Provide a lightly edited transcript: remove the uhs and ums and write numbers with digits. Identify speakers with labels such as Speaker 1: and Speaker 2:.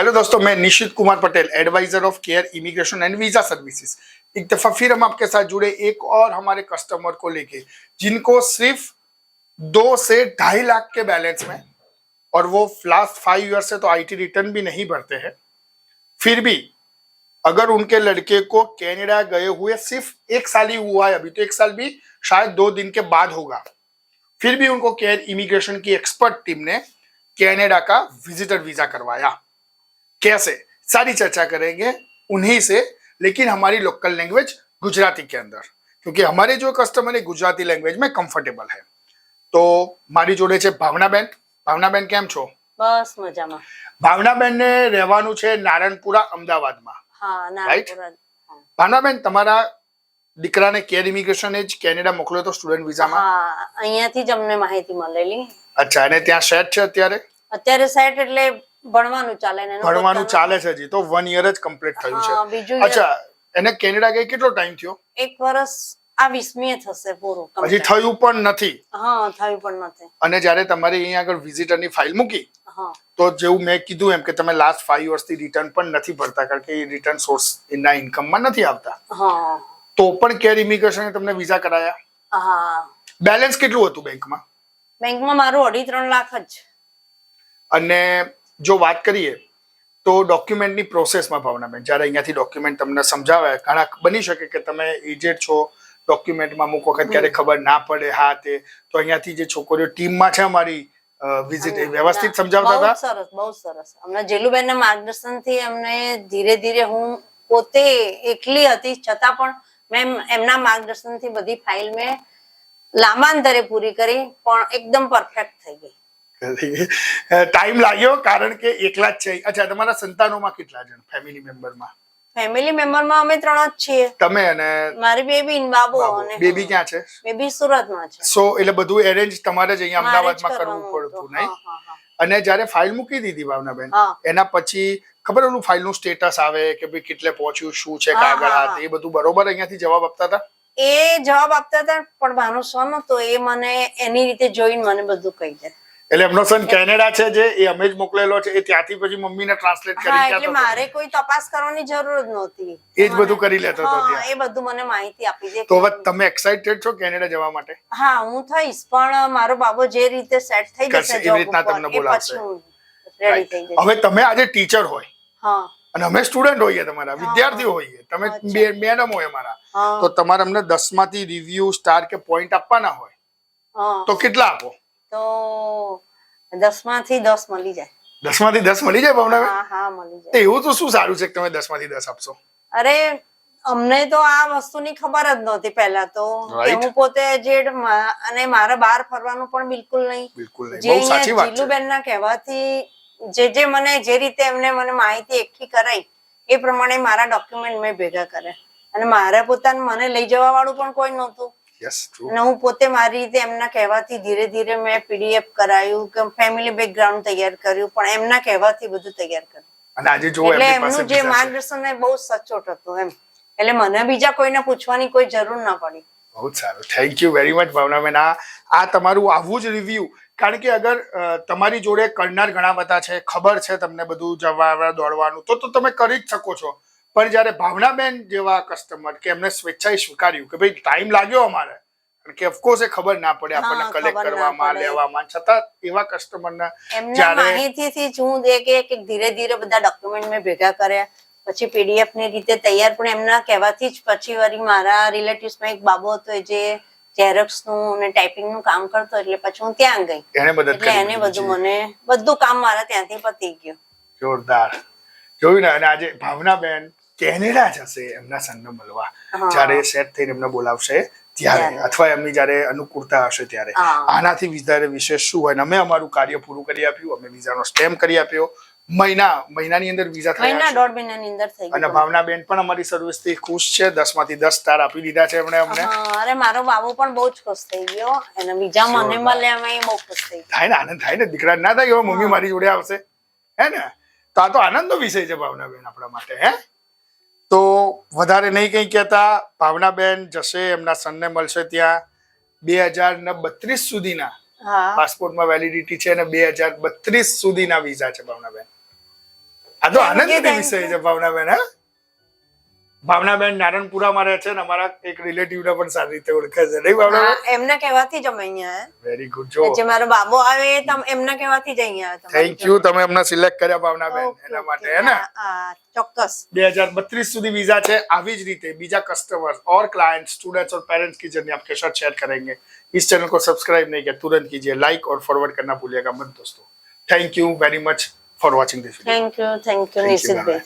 Speaker 1: Hello दोस्तों, मैं Nishit Kumar Patel, adviser of Care Immigration and Visa Services. एक दफा फिर हम आपके साथ जुड़े एक और हमारे कस्टमर को लेके, जिनको सिर्फ 2 से 2.5 लाख के बैलेंस में, और वो लास्ट 5 ईयर से तो आईटी रिटर्न भी नहीं भरते हैं। फिर भी अगर उनके लड़के को कनाडा गए हुए सिर्फ 1 साल ही हुआ है, अभी तो 1 साल भी शायद 2 दिन के बाद होगा, फिर भी उनको केयर इमिग्रेशन की एक्सपर्ट टीम ने कनाडा का विजिटर वीजा करवाया। कैसे, सारी चर्चा करेंगे उन्हीं से, लेकिन हमारी लोकल लैंग्वेज गुजराती के अंदर, क्योंकि हमारे जो कस्टमर है गुजराती लैंग्वेज में कम्फर्टेबल है। तो મારી જોડે છે ભાવનાબેન। ભાવનાબેન કેમ છો?
Speaker 2: બસ મજામાં।
Speaker 1: ભાવનાબેન ને રહેવાનું છે નારણપુરા અમદાવાદમાં।
Speaker 2: હા,
Speaker 1: રાઈટ।
Speaker 2: નારણપુરા।
Speaker 1: ભાવનાબેન, તમારા દીકરાને કેર ઇમિગ્રેશન એ જ કેનેડા મોકલ્યો તો સ્ટુડન્ટ વિઝામાં?
Speaker 2: હા, અહીંયાથી જ અમને માહિતી મળેલી।
Speaker 1: અચ્છા, અને ત્યાં સેટ છે અત્યારે?
Speaker 2: અત્યારે સેટ એટલે ભણવાનું ચાલે ને?
Speaker 1: ભણવાનું ચાલે છે, હજી તો 1 યર જ કમ્પ્લીટ થયું છે।
Speaker 2: હા, બીજું
Speaker 1: અચ્છા, એને કેનેડા ગઈ કેટલો ટાઈમ થયો?
Speaker 2: 1 વર્ષ આ 20મીએ થશે પૂરું।
Speaker 1: હજી થયું પણ નથી?
Speaker 2: હા, થયું પણ નથી।
Speaker 1: અને જ્યારે તમારે અહીંયા આગળ વિઝિટરની ફાઇલ મૂકી,
Speaker 2: હા,
Speaker 1: તો જેવું મેં કીધું એમ કે તમે લાસ્ટ 5 વર્ષથી રિટર્ન પણ નથી ભરતા, કારણ કે રિટર્ન સોર્સ એના ઇન્કમમાં નથી આવતા,
Speaker 2: હા,
Speaker 1: તો પણ કેર ઇમિગ્રેશને તમને વિઝા કરાયા?
Speaker 2: હા।
Speaker 1: બેલેન્સ કેટલું હતું બેંકમાં?
Speaker 2: બેંકમાં મારું 2.5-3 લાખ જ।
Speaker 1: અને જો વાત કરીએ તો ડોક્યુમેન્ટની પ્રોસેસમાં ભાવનાબેન, જ્યારે અહીંયાથી ડોક્યુમેન્ટ તમને સમજાવે, ઘણા બની શકે કે તમે એજેડ છો, ડોક્યુમેન્ટમાં અમુક વખત ક્યારે ખબર ના પડે, હા તે, તો અહીંયાથી જે છોકરીઓ ટીમમાં છે અમારી વિઝિટ, એ વ્યવસ્થિત સમજાવતા હતા?
Speaker 2: સરસ, બહુ સરસ। અમને જેલુબેનના માર્ગદર્શનથી અમને ધીરે ધીરે, હું પોતે એકલી હતી છતાં પણ મેં એમના માર્ગદર્શનથી બધી ફાઇલ મેં લાંબાંતરે પૂરી કરી, પણ એકદમ પરફેક્ટ થઈ ગઈ।
Speaker 1: ટાઈમ લાગ્યો કારણ કે એકલા જ છે? અચ્છા, તમારા સંતાનોમાં કેટલા જણ ફેમિલી મેમ્બરમાં?
Speaker 2: ફેમિલી મેમ્બરમાં અમે 3 જ છીએ।
Speaker 1: તમે અને
Speaker 2: મારી બેબી ને બાબો। અને
Speaker 1: બેબી ક્યાં છે?
Speaker 2: બેબી સુરતમાં છે।
Speaker 1: સો એટલે બધું એરેન્જ તમારે જ અહીંયા અમદાવાદમાં કરવું પડતું, નહીં? અને જ્યારે ફાઇલ મૂકી દીધી ભાવનાબેન, એના પછી ખબર ઓલું ફાઇલનું સ્ટેટસ આવે કે ભાઈ કેટલે પહોંચ્યું, શું છે કાગળ, હાથ, એ બધું બરોબર અહીંયાથી જવાબ આપતા હતા?
Speaker 2: એ જવાબ આપતા હતા, પણ મારો સન હતો એ મને એની રીતે જોઈને મને બધું કહી દે।
Speaker 1: એટલે એમનો સન કેનેડા છે, જે એ અમે જ મોકલેલો છે, એ ત્યાંથી પછી મમ્મીને ટ્રાન્સલેટ કરી
Speaker 2: હા, એટલે મારે કોઈ તપાસ કરવાની જરૂર જ નહોતી,
Speaker 1: એ જ બધું કરી લેતો હતો ત્યાં?
Speaker 2: એ બધું મને માહિતી આપી દે।
Speaker 1: તો હવે તમે એક્સાઇટેડ છો કેનેડા જવા માટે?
Speaker 2: હા, હું થઈશ, પણ મારો બાબો જે રીતે સેટ થઈ જશે
Speaker 1: એ રીતના તમને બોલાવશે।
Speaker 2: રેડી થઈ જશે।
Speaker 1: હવે તમે આજે ટીચર હોય,
Speaker 2: હા,
Speaker 1: અને અમે સ્ટુડન્ટ હોઈએ, તમારા વિદ્યાર્થી હોઈએ, તમે મેડમ હોય અમારા, તો તમારે અમને 10 માંથી રિવ્યુ, સ્ટાર કે પોઈન્ટ આપવાના હોય, તો કેટલા આપો?
Speaker 2: તો 10 માંથી 10 મળી જાય।
Speaker 1: 10 માંથી 10 મળી જાય ભાવના?
Speaker 2: હા, હા, મળી જાય।
Speaker 1: એવું તો શું સારું છે કે તમે 10 માંથી 10 આપશો?
Speaker 2: અરે, અમને તો આ વસ્તુની ખબર જ નહોતી પહેલા તો, કે હું પોતે એજેડ, અને મારે બહાર ફરવાનું પણ બિલકુલ નહીં। જે જીલુબેનના કહેવાથી જે મને જે રીતે એમને મને માહિતી એકઠી કરાઈ, એ પ્રમાણે મારા ડોક્યુમેન્ટ મેં ભેગા કર્યા, અને મારા પોતાને મને લઈ જવા વાળું પણ કોઈ નહોતું, અને હું પોતે મારી રીતે એમના કહેવાથી ધીરે ધીરે મેં પીડીએફ કરાયું, કે ફેમિલી બેકગ્રાઉન્ડ તૈયાર કર્યું, પણ એમના કહેવાથી બધું તૈયાર કર્યું।
Speaker 1: અને આજે જો
Speaker 2: એટલે એમનું જે માર્ગદર્શન એ બહુ સચોટ હતું એમ, એટલે મને બીજા કોઈને પૂછવાની કોઈ જરૂર ના પડી।
Speaker 1: બહુ સારું, thank you very much Bhavnaben. આ તમારું આવું જ રિવ્યુ, કારણ કે અગર તમારી જોડે કરનાર ઘણા બધા છે, ખબર છે તમને બધું જવા દોડવાનું, તો તમે કરી જ શકો છો, પણ જ્યારે ભાવનાબેન જેવા કસ્ટમર કે એમને સ્વેચ્છાએ સ્વીકાર્યું કે ભાઈ ટાઈમ લાગ્યો અમારે, કારણ કે ઓફકોર્સ એ ખબર ના પડે આપણને કલેક્ટ કરવામાં, લેવામાં, છતાં એવા કસ્ટમરના
Speaker 2: એમના માહિતીથી જ હું એક ધીરે ધીરે બધા ડોક્યુમેન્ટ મેં ભેગા કર્યા, પછી પીડીએફ ની રીતે તૈયાર, પણ એમના કહેવાથી જ પછી વળી મારા રિલેટિવ્સમાં એક બાબો હતો જે ઝેરોક્સ નું અને ટાઈપિંગ નું કામ કરતો, એટલે પછી હું ત્યાં ગઈ, એટલે એને બધું મને બધું કામ મારા ત્યાંથી પતી ગયું।
Speaker 1: જોરદાર, જોયું ને? અને આજે ભાવનાબેન કેનેડા જશે એમના સનને મળવા, જ્યારે સેટ થઈને એમને બોલાવશે ત્યારે, અથવા એમની જ્યારે અનુકૂળતા હશે ત્યારે। આનાથી વધારે વિશેષ શું હોય? અમે અમારું કાર્ય પૂરું કરી આપ્યું, અમે વિઝાનો સ્ટેમ્પ કરી આપ્યો, મહિનાની અંદર વિઝા થઈ ગયા,
Speaker 2: 1.5 મહિનાની અંદર થઈ ગયું।
Speaker 1: અને ભાવનાબેન પણ અમારી સર્વિસથી ખુશ છે, 10 માંથી 10 સ્ટાર આપી દીધા છે એમણે અમને।
Speaker 2: અરે, મારો બાબુ પણ બહુ જ ખુશ થઈ ગયો, અને બીજા મને મળ્યા એમાં બહુ ખુશ થઈ ગયો।
Speaker 1: થાય ને, આનંદ થાય ને, દીકરા ના થાય એવો મમ્મી મારી જોડે આવશે, હે ને? તો આ તો આનંદનો વિષય છે ભાવનાબેન આપણા માટે, હે? તો વધારે નહીં કંઈ કહેતા, ભાવનાબેન જશે, એમના સનને મળશે ત્યાં। 2032 સુધીના પાસપોર્ટમાં વેલિડિટી છે, અને 2032 સુધીના વિઝા છે ભાવનાબેન। આ તો આનંદની વિષય છે ભાવનાબેન. હા, ભાવનાબેન નારણપુરામાં રહે છે ને અમારા એક રિલેટિવને પણ સારી રીતે ઓળખે છે નહીં ભાવનાબેન?
Speaker 2: એમના કહેવાથી જ અમે અહીંયા
Speaker 1: વેરી ગુડ. જો
Speaker 2: જે મારો બાબો આવે એમના કહેવાથી જ અહીંયા
Speaker 1: થેન્ક યુ, તમે અમને સિલેક્ટ કર્યા ભાવનાબેન એના માટે, હે ને?
Speaker 2: ચોક્કસ.
Speaker 1: 2032 સુધી वीजा છે. આવી જ રીતે બીજા कस्टमर्स और क्लाइंट्स, स्टूडेंट्स और पेरेंट्स की जर्नी आपके साथ शेयर करेंगे. इस चैनल को सब्सक्राइब नहीं किया तुरंत कीजिए, लाइक और फॉरवर्ड करना भूलिएगा मत दोस्तों. Thank you very much for watching this video.
Speaker 2: Thank you Nishitbhai.